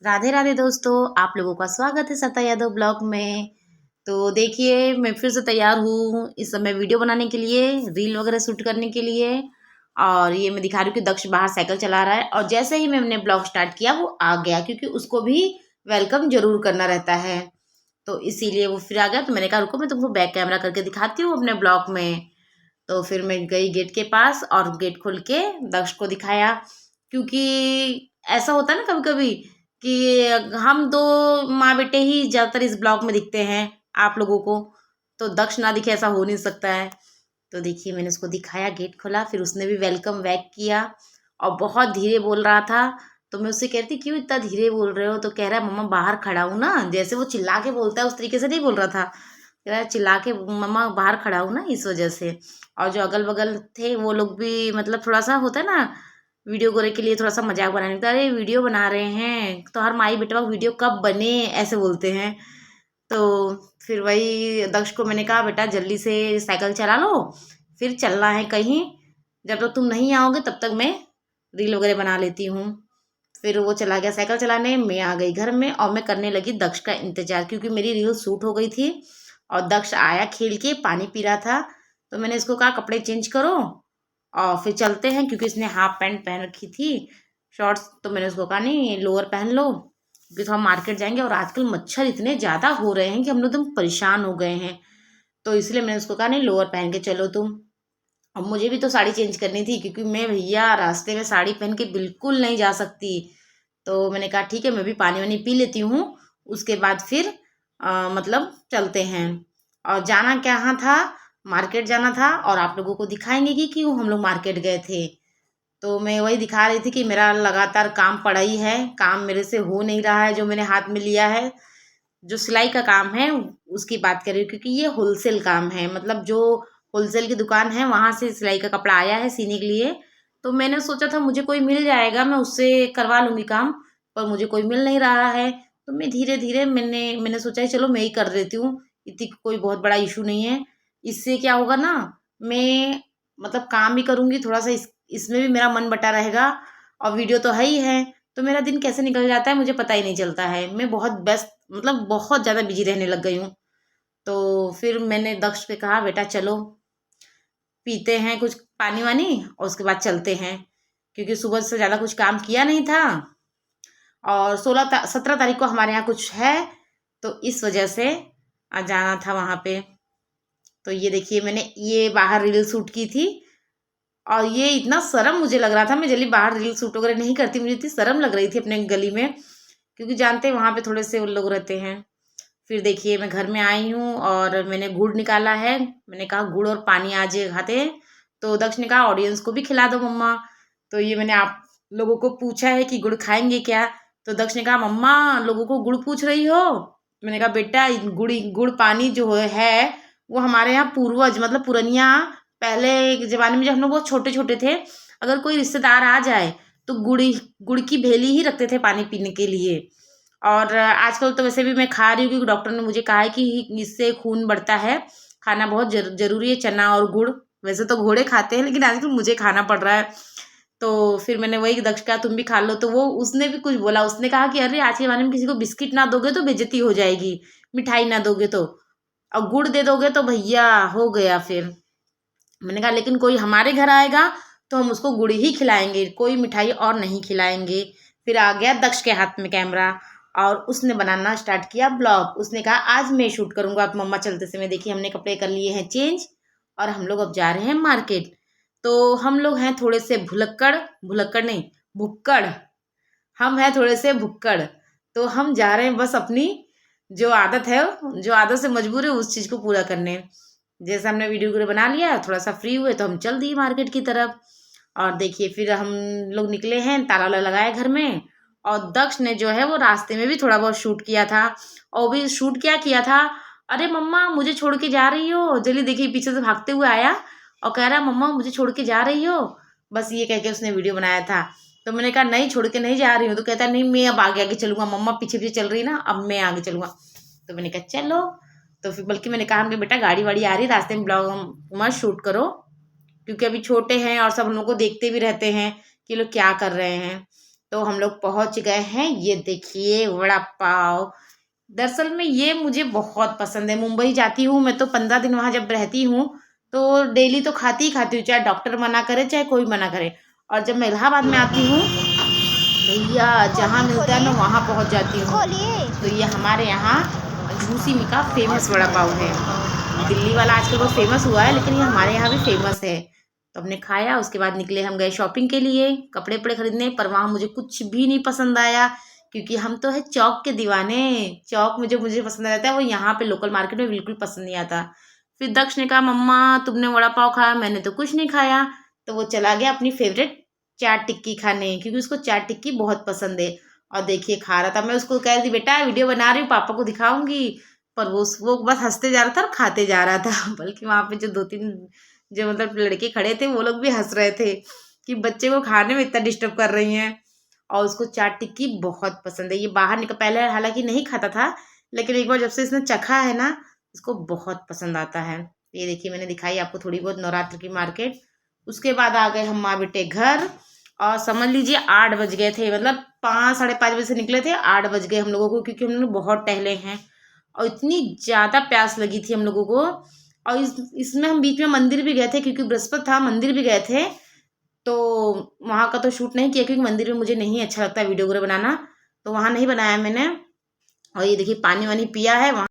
राधे राधे दोस्तों, आप लोगों का स्वागत है सत्ता यादव ब्लॉग में। तो देखिए, मैं फिर से तैयार हूँ इस समय वीडियो बनाने के लिए, रील वगैरह शूट करने के लिए। और ये मैं दिखा रही हूँ कि दक्ष बाहर साइकिल चला रहा है, और जैसे ही मैंने ब्लॉग स्टार्ट किया वो आ गया, क्योंकि उसको भी वेलकम जरूर करना रहता है। तो इसीलिए वो फिर आ गया। तो मैंने कहा रुको, मैं तुमको बैक कैमरा करके दिखाती हूँ अपने ब्लॉग में। तो फिर मैं गई गेट के पास और गेट खोल के दक्ष को दिखाया, क्योंकि ऐसा होता है ना कभी कभी कि हम दो माँ बेटे ही ज्यादातर इस ब्लॉग में दिखते हैं आप लोगों को। तो दक्ष ना दिखे ऐसा हो नहीं सकता है। तो देखिए, मैंने उसको दिखाया, गेट खोला, फिर उसने भी वेलकम बैक किया और बहुत धीरे बोल रहा था। तो मैं उससे कह रही थी क्यों इतना धीरे बोल रहे हो? तो कह रहा है मम्मा बाहर खड़ा हूँ ना। जैसे वो चिल्ला के बोलता है उस तरीके से नहीं बोल रहा था, कह रहा है चिल्ला के मम्मा बाहर खड़ा हूँ ना, इस वजह से। और जो अगल बगल थे वो लोग भी, मतलब थोड़ा सा होता है ना, वीडियो गोरे के लिए थोड़ा सा मजाक बनाने लगता है, अरे वीडियो बना रहे हैं तो हर माई बेटा वीडियो कब बने, ऐसे बोलते हैं। तो फिर वही दक्ष को मैंने कहा बेटा जल्दी से साइकिल चला लो, फिर चलना है कहीं। जब तक तुम नहीं आओगे तब तक मैं रील वगैरह बना लेती हूँ। फिर वो चला गया साइकिल चलाने, मैं आ गई घर में और मैं करने लगी दक्ष का इंतजार, क्योंकि मेरी रील शूट हो गई थी। और दक्ष आया खेल के, पानी पी रहा था। तो मैंने इसको कहा कपड़े चेंज करो और फिर चलते हैं, क्योंकि इसने हाफ पैंट पहन रखी थी, शॉर्ट्स। तो मैंने उसको कहा नहीं लोअर पहन लो, क्योंकि तो हम मार्केट जाएंगे और आजकल मच्छर इतने ज़्यादा हो रहे हैं कि हम लोग एकदम परेशान हो गए हैं। तो इसलिए मैंने उसको कहा नहीं लोअर पहन के चलो तुम। अब मुझे भी तो साड़ी चेंज करनी थी, क्योंकि मैं भैया रास्ते में साड़ी पहन के बिल्कुल नहीं जा सकती। तो मैंने कहा ठीक है, मैं भी पानी वानी पी लेती हूँ, उसके बाद फिर मतलब चलते हैं। और जाना कहाँ था, मार्केट जाना था, और आप लोगों को दिखाएंगे कि क्यों हम लोग मार्केट गए थे। तो मैं वही दिखा रही थी कि मेरा लगातार काम पड़ा ही है, काम मेरे से हो नहीं रहा है जो मैंने हाथ में लिया है। जो सिलाई का काम है उसकी बात कर रही हूँ, क्योंकि ये होलसेल काम है, मतलब जो होलसेल की दुकान है वहाँ से सिलाई का कपड़ा आया है सीने के लिए। तो मैंने सोचा था मुझे कोई मिल जाएगा, मैं उससे करवा लूँगी काम, पर मुझे कोई मिल नहीं रहा है। तो मैं धीरे धीरे मैंने मैंने सोचा है चलो मैं ही कर देती हूँ, इतनी कोई बहुत बड़ा इशू नहीं है। इससे क्या होगा ना, मैं मतलब काम भी करूँगी थोड़ा सा, इसमें भी मेरा मन बटा रहेगा, और वीडियो तो है ही है। तो मेरा दिन कैसे निकल जाता है मुझे पता ही नहीं चलता है, मैं बहुत व्यस्त, मतलब बहुत ज़्यादा बिजी रहने लग गई हूँ। तो फिर मैंने दक्ष पे कहा बेटा चलो पीते हैं कुछ पानी वानी और उसके बाद चलते हैं, क्योंकि सुबह से ज़्यादा कुछ काम किया नहीं था। और 17 तारीख को हमारे यहाँ कुछ है, तो इस वजह से आज जाना था वहाँ पे। तो ये देखिए, मैंने ये बाहर रील शूट की थी, और ये इतना शर्म मुझे लग रहा था, मैं जल्दी बाहर रील शूट वगैरह नहीं करती, मुझे इतनी शर्म लग रही थी अपने गली में, क्योंकि जानते हैं वहाँ पे थोड़े से उन लोग रहते हैं। फिर देखिए मैं घर में आई हूँ और मैंने गुड़ निकाला है, मैंने कहा गुड़ और पानी आज खाते हैं। तो दक्ष ने कहा ऑडियंस को भी खिला दो मम्मा। तो ये मैंने आप लोगों को पूछा है कि गुड़ खाएंगे क्या। तो दक्ष ने कहा मम्मा लोगों को गुड़ पूछ रही हो? मैंने कहा बेटा गुड़ गुड़ पानी जो है वो हमारे यहाँ पूर्वज, मतलब पुरनिया, पहले के ज़माने में जब हम लोग बहुत छोटे छोटे थे, अगर कोई रिश्तेदार आ जाए तो गुड़ की भेली ही रखते थे पानी पीने के लिए। और आजकल तो वैसे भी मैं खा रही हूँ, क्योंकि डॉक्टर ने मुझे कहा है कि इससे खून बढ़ता है, खाना बहुत जरूरी है चना और गुड़। वैसे तो घोड़े खाते हैं, लेकिन आजकल मुझे खाना पड़ रहा है। तो फिर मैंने वही दक्ष कहा तुम भी खा लो, तो वो उसने भी कुछ बोला, उसने कहा कि अरे आज के ज़माने में किसी को बिस्किट ना दोगे तो बेइज्जती हो जाएगी, मिठाई ना दोगे तो, और गुड़ दे दोगे तो भैया हो गया फिर। मैंने कहा लेकिन कोई हमारे घर आएगा तो हम उसको गुड़ ही खिलाएंगे, कोई मिठाई और नहीं खिलाएंगे। फिर आ गया दक्ष के हाथ में कैमरा और उसने बनाना स्टार्ट किया ब्लॉग। उसने कहा आज मैं शूट करूंगा। अब मम्मा चलते समय देखिए हमने कपड़े कर लिए हैं चेंज, और हम लोग अब जा रहे हैं मार्केट। तो हम लोग हैं थोड़े से भुलक्कड़, भुलक्कड़ नहीं भुक्कड़, हम हैं थोड़े से भुक्कड़। तो हम जा रहे हैं बस अपनी जो आदत है, जो आदत से मजबूर है उस चीज़ को पूरा करने। जैसे हमने वीडियो वीडियो बना लिया, थोड़ा सा फ्री हुए तो हम चल दिए मार्केट की तरफ। और देखिए फिर हम लोग निकले हैं, ताला वाला लगाया घर में। और दक्ष ने जो है वो रास्ते में भी थोड़ा बहुत शूट किया था। और भी शूट क्या किया था, अरे मम्मा मुझे छोड़ के जा रही हो, जल्दी देखिए पीछे से भागते हुए आया और कह रहा मम्मा मुझे छोड़ के जा रही हो, बस ये कह के उसने वीडियो बनाया था। तो मैंने कहा नहीं छोड़ के नहीं जा रही हूँ। तो कहता नहीं मैं अब आगे आगे चलूंगा, मम्मा पीछे पीछे चल रही ना, अब मैं आगे चलूंगा। तो मैंने कहा चलो। तो फिर बल्कि मैंने कहा बेटा गाड़ी वाड़ी आ रही रास्ते में, ब्लॉग मत शूट करो, क्योंकि अभी छोटे हैं और सब हम लोग को देखते भी रहते हैं कि लोग क्या कर रहे हैं। तो हम लोग पहुंच गए हैं। ये देखिए वड़ा पाव। दरअसल में ये मुझे बहुत पसंद है। मुंबई जाती हूँ मैं तो 15 दिन वहाँ जब रहती हूँ तो डेली तो खाती ही खाती हूँ, चाहे डॉक्टर मना करे चाहे कोई मना करे। और जब मैं इलाहाबाद में आती हूँ भैया जहाँ मिलता है मैं वहाँ पहुँच जाती हूँ। तो ये हमारे यहाँ झूसी में का फेमस वड़ा पाव है। दिल्ली वाला आजकल बहुत फेमस हुआ है लेकिन ये हमारे यहाँ भी फेमस है। तो हमने खाया, उसके बाद निकले हम गए शॉपिंग के लिए कपड़े वपड़े खरीदने, पर वहाँ मुझे कुछ भी नहीं पसंद आया क्योंकि हम तो है चौक के दीवाने। चौक में जो मुझे पसंद आता है वो यहाँ पे लोकल मार्केट में बिल्कुल पसंद नहीं आता। फिर दक्ष ने कहा मम्मा तुमने वड़ा पाव खाया, मैंने तो कुछ नहीं खाया। तो वो चला गया अपनी फेवरेट चाट टिक्की खाने क्योंकि उसको चाट टिक्की बहुत पसंद है। और देखिए खा रहा था, मैं उसको कह रही थी बेटा वीडियो बना रही हूँ पापा को दिखाऊंगी, पर वो बस हंसते जा रहा था और खाते जा रहा था। बल्कि वहाँ पे जो 2-3 जो मतलब लड़के खड़े थे वो लोग भी हंस रहे थे कि बच्चे को खाने में इतना डिस्टर्ब कर रही हैं। और उसको चाट टिक्की बहुत पसंद है। ये बाहर निकल पहले हालांकि नहीं खाता था लेकिन एक बार जब से इसने चखा है ना इसको बहुत पसंद आता है। ये देखिए मैंने दिखाई आपको थोड़ी बहुत नवरात्र की मार्केट। उसके बाद आ गए हम माँ बेटे घर और समझ लीजिए 8 बज गए थे, मतलब 5-5:30 बजे से निकले थे, 8 बज गए हम लोगों को क्योंकि हम लोग बहुत टहले हैं और इतनी ज़्यादा प्यास लगी थी हम लोगों को। और इसमें हम बीच में मंदिर भी गए थे क्योंकि बृहस्पति था, मंदिर भी गए थे। तो वहाँ का तो शूट नहीं किया क्योंकि मंदिर में मुझे नहीं अच्छा लगता वीडियो वगैरह बनाना, तो वहाँ नहीं बनाया मैंने। और ये देखिए पानी वानी पिया है वहाँ।